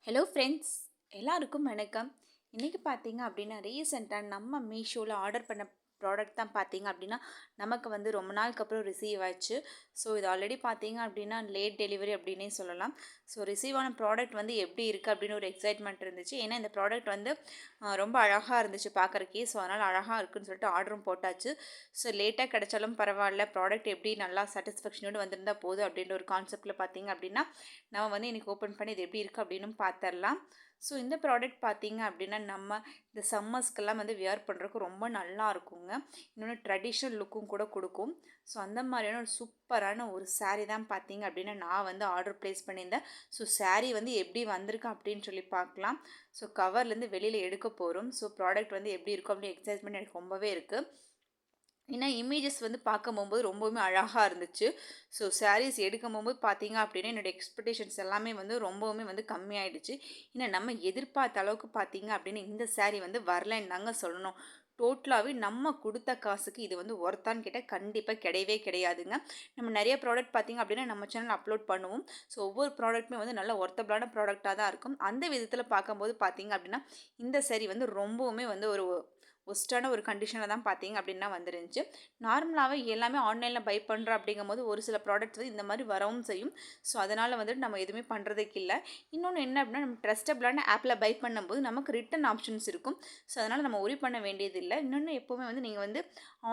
Hello friends, எல்லாருக்கும் வணக்கம். இன்றைக்கி பார்த்தீங்க அப்படின்னா ரீசெண்டாக நம்ம மீஷோவில் ஆர்டர் பண்ண ப்ராடக்ட் தான் பார்த்தீங்க அப்படின்னா நமக்கு வந்து ரொம்ப நாளுக்கு அப்புறம் ரிசீவ் ஆச்சு. ஸோ இது ஆல்ரெடி பார்த்தீங்க அப்படின்னா லேட் டெலிவரி அப்படின்னே சொல்லலாம். ஸோ ரிசீவ் ஆன ப்ராடக்ட் வந்து எப்படி இருக்குது அப்படின்னு ஒரு எக்ஸைட்மெண்ட் இருந்துச்சு. ஏன்னா இந்த ப்ராடக்ட் வந்து ரொம்ப அழகாக இருந்துச்சு பார்க்குறக்கே. ஸோ அதனால் அழகாக இருக்குன்னு சொல்லிட்டு ஆர்டரும் போட்டாச்சு. ஸோ லேட்டாக கிடைச்சாலும் பரவாயில்ல, ப்ராடக்ட் எப்படி நல்லா சாட்டிஸ்ஃபேக்ஷனோடு வந்திருந்தால் போதும் அப்படின்ற ஒரு கான்செப்டில் பார்த்தீங்க அப்படின்னா நம்ம வந்து இன்றைக்கி ஓப்பன் பண்ணி இது எப்படி இருக்குது அப்படின்னு பார்த்துடலாம். ஸோ இந்த ப்ராடக்ட் பார்த்தீங்க அப்படின்னா நம்ம இந்த சம்மர்ஸ்க்கெல்லாம் வந்து வியர் பண்ணுறதுக்கு ரொம்ப நல்லா இருக்குங்க. இன்னொன்று ட்ரெடிஷ்னல் லுக்கும் கூட கொடுக்கும். ஸோ அந்த மாதிரியான ஒரு சூப்பரான ஒரு சாரீ தான் பார்த்தீங்க அப்படின்னா நான் வந்து ஆர்டர் ப்ளேஸ் பண்ணியிருந்தேன். ஸோ சாரீ வந்து எப்படி வந்திருக்கு அப்படின்னு சொல்லி பார்க்கலாம். ஸோ கவர்லேருந்து வெளியில் எடுக்க போகிறோம். ஸோ ப்ராடக்ட் வந்து எப்படி இருக்கும் அப்படின்னு எக்ஸைட்மெண்ட் எனக்கு ரொம்பவே இருக்குது. ஏன்னா இமேஜஸ் வந்து பார்க்க போகும்போது ரொம்பவுமே அழகாக இருந்துச்சு. ஸோ சாரீஸ் எடுக்கும் போகும்போது பார்த்தீங்க அப்படின்னா என்னோடய எக்ஸ்பெக்டேஷன்ஸ் எல்லாமே வந்து ரொம்பவுமே வந்து கம்மியாயிடுச்சு. ஏன்னா நம்ம எதிர்பார்த்த அளவுக்கு பார்த்தீங்க அப்படின்னு இந்த சாரீ வந்து வரலன்னு தாங்க சொல்லணும். டோட்டலாகவே நம்ம கொடுத்த காசுக்கு இது வந்து ஒர்த்தான்னு கேட்டால் கண்டிப்பாக கிடையவே கிடையாதுங்க. நம்ம நிறைய ப்ராடக்ட் பார்த்தீங்க அப்படின்னா நம்ம சேனல் அப்லோட் பண்ணுவோம். ஸோ ஒவ்வொரு ப்ராடக்ட்டுமே வந்து நல்ல ஒர்த்தபிளான ப்ராடக்டாக தான் இருக்கும். அந்த விதத்தில் பார்க்கும்போது பார்த்தீங்க அப்படின்னா இந்த சாரீ வந்து ரொம்பவுமே வந்து ஒரு ஒஸ்ட்டான ஒரு கண்டிஷனில் தான் பார்த்தீங்க அப்படின்னா வந்துருந்துச்சு. நார்மலாகவே எல்லாமே ஆன்லைனில் பை பண்ணுறோம் அப்படிங்கும்போது ஒரு சில ப்ராடக்ட்ஸ் வந்து இந்த மாதிரி வரவும் செய்யும். ஸோ அதனால் வந்துட்டு நம்ம எதுவுமே பண்ணுறதுக்கு இல்லை. இன்னொன்று என்ன அப்படின்னா நம்ம ட்ரஸ்டபிளான ஆப்பில் பை பண்ணும்போது நமக்கு ரிட்டன் ஆப்ஷன்ஸ் இருக்கும். ஸோ அதனால் நம்ம ஒரி பண்ண வேண்டியதில்லை. இன்னொன்று எப்போவுமே வந்து நீங்கள் வந்து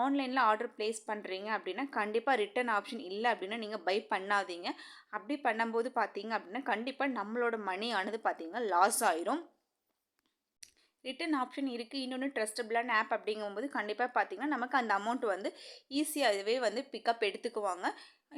ஆன்லைனில் ஆர்டர் ப்ளேஸ் பண்ணுறீங்க அப்படின்னா கண்டிப்பாக ரிட்டன் ஆப்ஷன் இல்லை அப்படின்னா நீங்கள் பை பண்ணாதீங்க. அப்படி பண்ணும்போது பார்த்தீங்க அப்படின்னா கண்டிப்பாக நம்மளோட மணி ஆனது பார்த்தீங்கன்னா லாஸ் ஆயிரும். ரிட்டன் ஆப்ஷன் இருக்குது. இன்னொன்று ட்ரஸ்டபிளான ஆப் அப்படிங்கும்போது கண்டிப்பாக பார்த்தீங்கன்னா நமக்கு அந்த அமௌண்ட் வந்து ஈஸியாகவே வந்து பிக்கப் எடுத்துக்குவாங்க.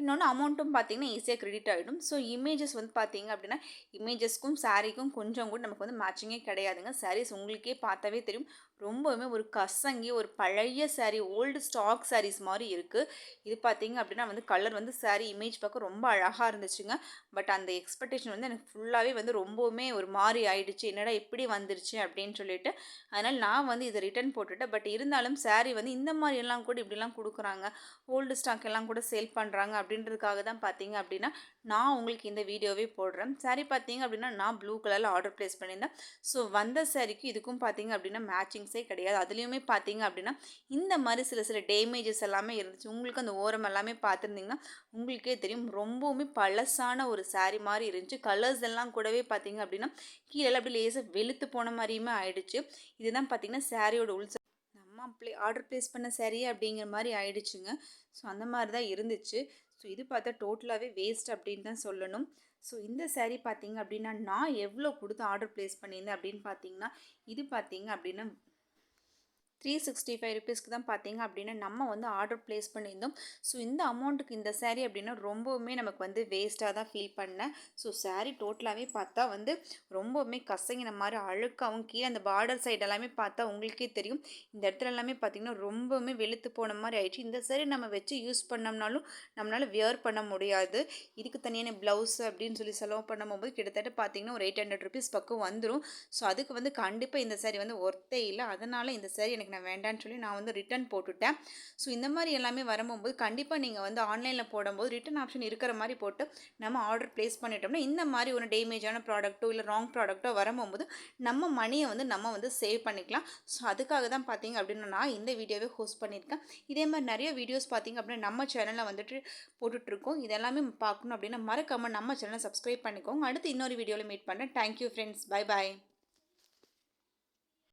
இன்னொன்று அமௌண்ட்டும் பார்த்தீங்கன்னா ஈஸியாக கிரெடிட் ஆகிடும். ஸோ இமேஜஸ் வந்து பார்த்தீங்க அப்படின்னா இமேஜஸ்க்கும் சாரீக்கும் கொஞ்சம் கூட நமக்கு வந்து மேட்சிங்கே கிடையாதுங்க. சாரீஸ் உங்களுக்கே பார்த்தாவே தெரியும். ரொம்பவுமே ஒரு கசங்கி ஒரு பழைய சாரீ, ஓல்டு ஸ்டாக் சாரீஸ் மாதிரி இருக்குது. இது பார்த்தீங்க அப்படின்னா வந்து கலர் வந்து சாரீ இமேஜ் பார்க்க ரொம்ப அழகாக இருந்துச்சுங்க. பட் அந்த எக்ஸ்பெக்டேஷன் வந்து எனக்கு ஃபுல்லாகவே வந்து ரொம்பவுமே ஒரு மாதிரி ஆயிடுச்சு. என்னடா இப்படி வந்துருச்சு அப்படின்னு சொல்லிட்டு அதனால் நான் வந்து இதை ரிட்டன் போட்டுவிட்டேன். பட் இருந்தாலும் சாரீ வந்து இந்த மாதிரியெல்லாம் கூட இப்படிலாம் கொடுக்குறாங்க, ஓல்டு ஸ்டாக் எல்லாம் கூட சேல் பண்ணுறாங்க அப்படின்றதுக்காக தான் பார்த்தீங்க அப்படின்னா நான் உங்களுக்கு இந்த வீடியோவே போடுறேன். சாரீ பார்த்தீங்க அப்படின்னா நான் ப்ளூ கலரில் ஆர்டர் ப்ளேஸ் பண்ணியிருந்தேன். ஸோ வந்த சாரீக்கு இதுக்கும் பார்த்தீங்க அப்படின்னா மேட்சிங்ஸே கிடையாது. அதுலேயுமே பார்த்தீங்க அப்படின்னா இந்த மாதிரி சில டேமேஜஸ் எல்லாமே இருந்துச்சு. உங்களுக்கு அந்த ஓரம் எல்லாமே பார்த்துருந்தீங்கன்னா உங்களுக்கே தெரியும். ரொம்பவுமே பழசான ஒரு சாரீ மாதிரி இருந்துச்சு. கலர்ஸ் எல்லாம் கூடவே பார்த்தீங்க அப்படின்னா கீழே அப்படி லேசாக வெளுத்து போன மாதிரியுமே ஆயிடுச்சு. இதுதான் பார்த்தீங்கன்னா சாரியோட உள் நம்ம ஆர்டர் ப்ளேஸ் பண்ண சாரியே அப்படிங்கிற மாதிரி ஆயிடுச்சுங்க. ஸோ அந்த மாதிரி தான் இருந்துச்சு. ஸோ இது பார்த்தா டோட்டலாகவே வேஸ்ட் அப்படின்னு தான் சொல்லணும். ஸோ இந்த சாரீ பார்த்தீங்க அப்படின்னா நான் எவ்வளோ கொடுத்து ஆர்டர் ப்ளேஸ் பண்ணியிருந்தேன் அப்படின்னு பார்த்தீங்கன்னா இது பார்த்தீங்க அப்படின்னா 365 ருபீஸ்க்கு தான் பார்த்தீங்க அப்படின்னா நம்ம வந்து ஆர்டர் ப்ளேஸ் பண்ணியிருந்தோம். ஸோ இந்த அமௌண்ட்டுக்கு இந்த சாரீ அப்படின்னா ரொம்பவுமே நமக்கு வந்து வேஸ்ட்டாக தான் ஃபீல் பண்ணேன். ஸோ சாரீ டோட்டலாகவே பார்த்தா வந்து ரொம்பவுமே கசங்கின மாதிரி அழுக்காகவும் கீழே அந்த பார்டர் சைடு எல்லாமே பார்த்தா உங்களுக்கே தெரியும். இந்த இடத்துல எல்லாமே பார்த்திங்கன்னா ரொம்பவுமே வெளுத்து போன மாதிரி ஆயிடுச்சு. இந்த சாரீ நம்ம வச்சு யூஸ் பண்ணோம்னாலும் நம்மளால் வியர் பண்ண முடியாது. இதுக்கு தனியான ப்ளவுஸ் அப்படின்னு சொல்லி செலவு பண்ணும்போது கிட்டத்தட்ட பார்த்தீங்கன்னா ஒரு 800 ருபீஸ் பக்கம் வந்துடும். ஸோ அதுக்கு வந்து கண்டிப்பாக இந்த சாரீ வந்து ஒர்த்தே இல்லை. அதனால் இந்த சாரீ எனக்கு நான் வேண்டான்னு சொல்லி நான் வந்து ரிட்டன் போட்டுட்டேன். ஸோ இந்த மாதிரி எல்லாமே வரும்போது கண்டிப்பாக நீங்கள் வந்து ஆன்லைனில் போடும்போது ரிட்டன் ஆப்ஷன் இருக்கிற மாதிரி போட்டு நம்ம ஆர்டர் ப்ளேஸ் பண்ணிட்டோம்னா இந்த மாதிரி ஒரு டேமேஜான ப்ராடக்ட்டோ இல்லை ராங் ப்ராடக்ட்டோ வரும்போது நம்ம மணியை வந்து நம்ம வந்து சேவ் பண்ணிக்கலாம். ஸோ அதுக்காக தான் பார்த்தீங்க அப்படின்னா நான் இந்த வீடியோவே ஹோஸ்ட் பண்ணியிருக்கேன். இதே மாதிரி நிறைய வீடியோஸ் பார்த்தீங்க அப்படின்னா நம்ம சேனலில் வந்துட்டு போட்டுட்ருக்கோம். இதெல்லாமே பார்க்கணும் அப்படின்னா மறக்காமல் நம்ம சேனலை சப்ஸ்கிரைப் பண்ணிக்கோங்க. அடுத்து இன்னொரு வீடியோவில் மீட் பண்ணுறேன். Thank you friends. Bye bye.